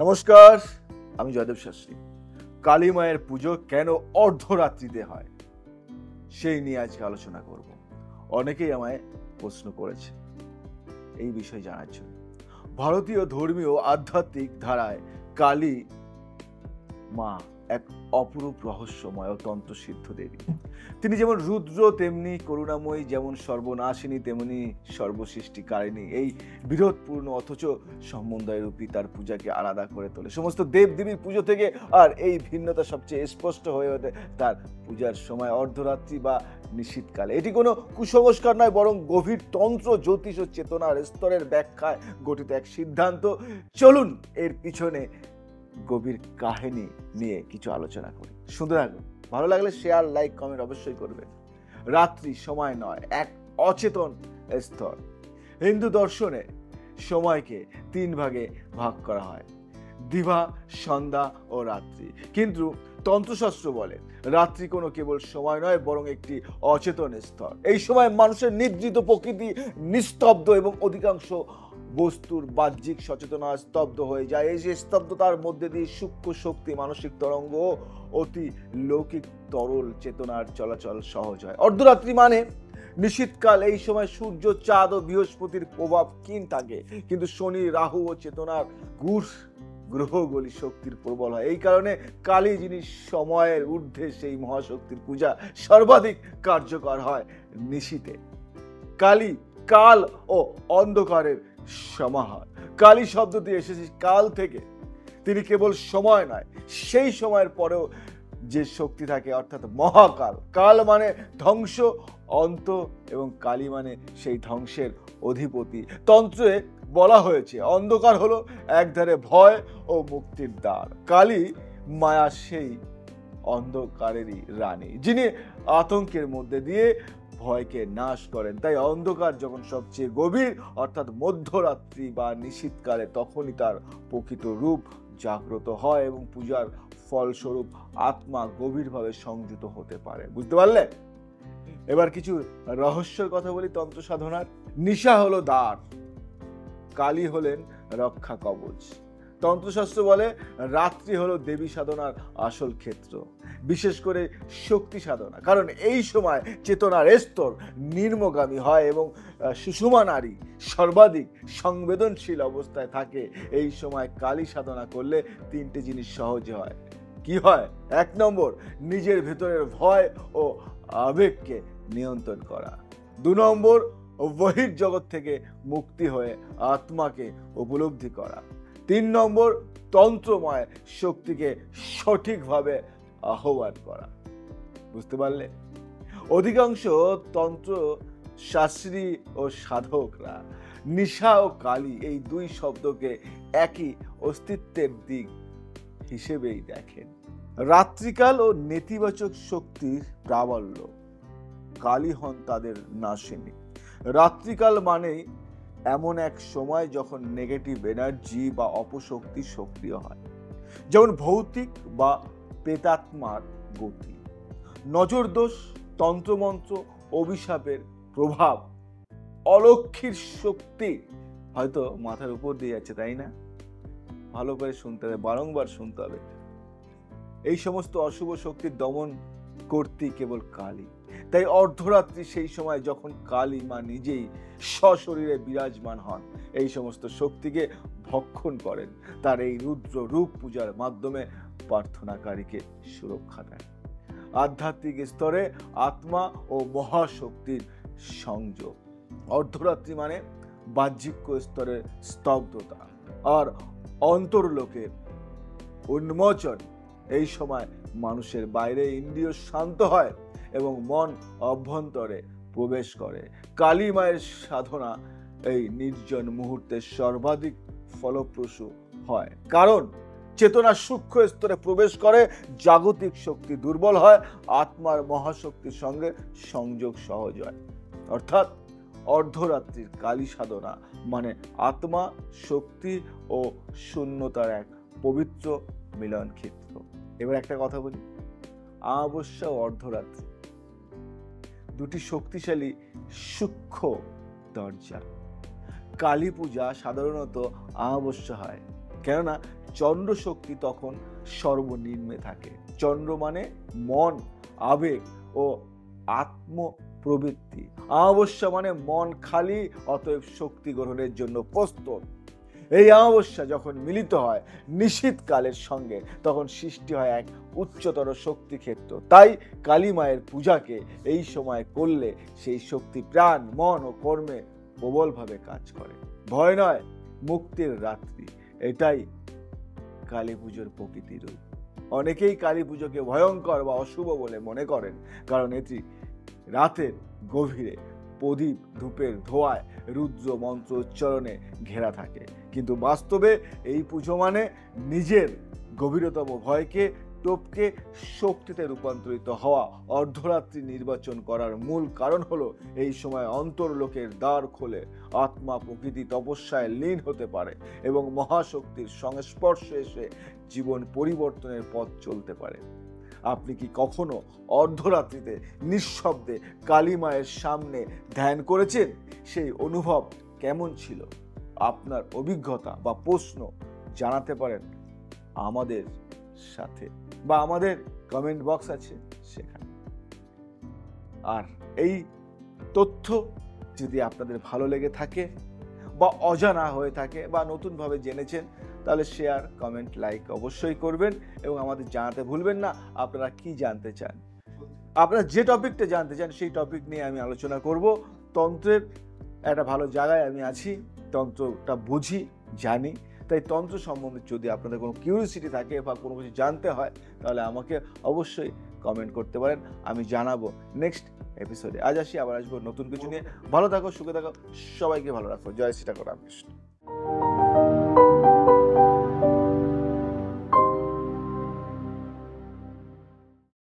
নমস্কার, আমি জয়দেব শাস্ত্রী। কালী মায়ের পুজো কেন অর্ধরাত্রিতে হয় সেই নিয়ে আজকে আলোচনা করব। অনেকেই আমায় প্রশ্ন করেছে এই বিষয়ে জানার জন্য। ভারতীয় ধর্মীয় আধ্যাত্মিক ধারায় কালী মা এক অপরূপ রহস্যময় ও তন্ত্রসিদ্ধ দেবী। তিনি যেমন রুদ্র তেমনি করুণাময়ী, যেমন সর্বনাশিনী তেমনি সর্বসৃষ্টিকারিণী। এই বিরোধপূর্ণ অথচ সমন্বয় রূপী তার পূজাকে আলাদা করে তোলে সমস্ত দেব দেবীর পুজো থেকে। আর এই ভিন্নতা সবচেয়ে স্পষ্ট হয়ে ওঠে তার পূজার সময় অর্ধরাত্রি বা নিশীথকালে। এটি কোনো কুসংস্কার নয়, বরং গভীর তন্ত্র, জ্যোতিষ ও চেতনার স্তরের ব্যাখ্যায় গঠিত এক সিদ্ধান্ত। চলুন এর পিছনে গভীর কাহিনী নিয়ে কিছু আলোচনা করি। সুন্দর থাকুন, ভালো লাগলে শেয়ার, লাইক, কমেন্ট অবশ্যই করবেন। রাত্রি সময় নয়, এক অচেতন স্তর। হিন্দু দর্শনে সময়কে তিন ভাগে ভাগ করা হয়: দিবা, সন্ধ্যা ও রাত্রি। কিন্তু তন্ত্রশাস্ত্র বলে রাত্রি কোনো কেবল সময় নয়, বরং একটি অচেতন স্তর। এই সময় মানুষের নিদ্রিত প্রকৃতি নিস্তব্ধ এবং অধিকাংশ বস্তুর বাহ্যিক সচেতনা স্তব্ধ হয়ে যায়। এই যে স্তব্ধতার মধ্যে দিয়ে সূক্ষ্ম শক্তি, মানসিক তরঙ্গ, অতি লৌকিক তরল চেতনার চলাচল সহজ হয়। অর্ধরাত্রি মানে নিশীথকাল। এই সময় সূর্য, চাঁদ ও বৃহস্পতির প্রভাব ক্ষীণ থাকে, কিন্তু শনি, রাহু ও চেতনার গূঢ় গ্রহগুলি শক্তির প্রবল হয়। এই কারণে কালী, যিনি সময়ের ঊর্ধ্বে, সেই মহাশক্তির পূজা সর্বাধিক কার্যকর হয় নিশীথে। কালী কাল ও অন্ধকারের সমাহার। কালী শব্দটি এসেছে কাল থেকে। তিনি কেবল সময় নয়, সেই সময়ের পরেও যে শক্তি থাকে, অর্থাৎ মহাকাল। কাল মানে ধ্বংস, অন্ত, এবং কালী মানে সেই ধ্বংসের অধিপতি। তন্ত্রে বলা হয়েছে অন্ধকার হলো একধারে ভয় ও মুক্তির দ্বার। কালী মায়া সেই অন্ধকারেরই রানী, যিনি আতঙ্কের মধ্যে দিয়ে ভয়কে নাশ করেন। তাই অন্ধকার যখন সবচেয়ে গভীর, অর্থাৎ মধ্যরাত্রি বা নিশীথকালে, তখনই তার প্রকৃত রূপ জাগ্রত হয় এবং পূজার ফলস্বরূপ আত্মা গভীরভাবে সংযত হতে পারে। বুঝতে পারলে? এবার কিছু রহস্যের কথা বলি তন্ত্র সাধনার। নিশা হলো দ্বার, কালী হলেন রক্ষা কবচ। তন্ত্রশাস্ত্র বলে রাত্রি হলো দেবী সাধনার আসল ক্ষেত্র, বিশেষ করে শক্তি সাধনা। কারণ এই সময় চেতনার স্তর নিম্নগামী হয় এবং সুষমা নারী সর্বাধিক সংবেদনশীল অবস্থায় থাকে। এই সময় কালী সাধনা করলে তিনটে জিনিস সহজে হয়। কি হয়? 1 নম্বর, নিজের ভেতরের ভয় ও আবেগকে নিয়ন্ত্রণ করা। 2 নম্বর, বহির্জগৎ থেকে মুক্তি হয়ে আত্মাকে উপলব্ধি করা। 3 নম্বর, তন্ত্রময় শক্তিকে সঠিকভাবে আহ্বান করা। বুঝতে পারলে? অধিকাংশ তন্ত্র শাস্ত্রী ও সাধকরা নিশা ও কালী এই দুই শব্দকে একই অস্তিত্বের দিক হিসেবেই দেখেন। রাত্রিকাল ও নেতিবাচক শক্তির প্রাবল্য। কালী হন তাদের নাশিনী। রাত্রিকাল মানেই এমন এক সময় যখন নেগেটিভ এনার্জি বা অপশক্তি সক্রিয় হয়, যেমন ভৌতিক বা প্রেতাত্মার গতি, নজর দোষ, তন্ত্রমন্ত্র, অভিশাপের প্রভাব, অলক্ষীর শক্তি। হয়তো মাথার উপর দিয়ে যাচ্ছে, তাই না? ভালো করে শুনতে হবে, বারংবার শুনতে হবে। এই সমস্ত অশুভ শক্তির দমন করতে কেবল কালী। তাই অর্ধরাত্রি সেই সময় যখন কালী মা নিজেই সশরীরে বিরাজমান হন, এই সমস্ত শক্তিকে ভক্ষণ করেন। তার এই রুদ্র রূপ পূজার মাধ্যমে প্রার্থনাকারীকে সুরক্ষা দেন। আধ্যাত্মিক স্তরে আত্মা ও মহাশক্তির সংযোগ। অর্ধরাত্রি মানে বাহ্যিক স্তরের স্তব্ধতা আর অন্তর্লোকের উন্মোচন। এই সময় মানুষের বাইরে ইন্দ্রিয় শান্ত হয় এবং মন অভ্যন্তরে প্রবেশ করে। কালী মায়ের সাধনা এই নির্জন মুহূর্তে সর্বাধিক ফলপ্রসূ হয়, কারণ চেতনা সূক্ষ্ম স্তরে প্রবেশ করে, জাগতিক শক্তি দুর্বল হয়, আত্মার মহাশক্তির সঙ্গে সংযোগ সহজ হয়। অর্থাৎ অর্ধরাত্রির কালী সাধনা মানে আত্মা, শক্তি ও শূন্যতার এক পবিত্র মিলন ক্ষেত্র। এবার একটা কথা বলি, অমাবস্যা ও অর্ধরাত্রি দুটি শক্তিশালী সূক্ষ্ম দরজা। কালী পূজা সাধারণত অমাবস্যা হয়, কেননা চন্দ্র শক্তি তখন সর্বনিম্নে থাকে। চন্দ্র মানে মন, আবেগ ও আত্মপ্রবৃত্তি। অমাবস্যা মানে মন খালি, অতএব শক্তি গ্রহণের জন্য প্রস্তুত। এই অমাবস্যা যখন মিলিত হয় নিশীথকালের সঙ্গে, তখন সৃষ্টি হয় এক উচ্চতর শক্তি ক্ষেত্র। তাই কালী মায়ের পূজাকে এই সময় করলে সেই শক্তি প্রাণ, মন ও কর্মে প্রবলভাবে কাজ করে। ভয় নয়, মুক্তির রাত্রি, এটাই কালী পুজোর প্রকৃতি রূপ। অনেকেই কালী পুজোকে ভয়ঙ্কর বা অশুভ বলে মনে করেন, কারণ এটি রাতের গভীরে প্রদীপ ধূপের ধোঁয়ায় রুদ্র মন্ত্র উচ্চারণে ঘেরা থাকে। কিন্তু বাস্তবে এই পুজো মানে নিজের গভীরতম ভয়কে টপকে শক্তিতে রূপান্তরিত হওয়া। অর্ধরাত্রি নির্বাচন করার মূল কারণ হলো এই সময় অন্তর্লোকের দ্বার খোলে, আত্মা প্রকৃতি তপস্যায় লীন হতে পারে এবং মহাশক্তির সংস্পর্শে এসে জীবন পরিবর্তনের পথ চলতে পারে। আপনি কি কখনো অর্ধরাত্রিতে নিঃশব্দে কালী মায়ের সামনে ধ্যান করেছেন? সেই অনুভব কেমন ছিল? আপনার অভিজ্ঞতা বা প্রশ্ন জানাতে পারেন আমাদের সাথে, বা আমাদের কমেন্ট বক্স আছে সেখানে। আর এই তথ্য যদি আপনাদের ভালো লেগে থাকে বা অজানা হয়ে থাকে বা নতুনভাবে জেনেছেন, তাহলে শেয়ার, কমেন্ট, লাইক অবশ্যই করবেন এবং আমাদের জানাতে ভুলবেন না আপনারা কি জানতে চান। আপনারা যে টপিকটা জানতে চান সেই টপিক নিয়ে আমি আলোচনা করব। তন্ত্রের একটা ভালো জায়গায় আমি আছি, তন্ত্রটা বুঝি, জানি। তাই তন্ত্র সম্বন্ধে যদি আপনাদের কোনো কিউরিওসিটি থাকে বা কোনো কিছু জানতে হয়, তাহলে আমাকে অবশ্যই কমেন্ট করতে পারেন, আমি জানাবো নেক্সট এপিসোডে। আজ আসি, আবার আসবো নতুন কিছু নিয়ে। ভালো থাকো, সুখে থাকো, সবাইকে ভালো রাখো। জয় শ্রী ঠাকুর রামকৃষ্ণ।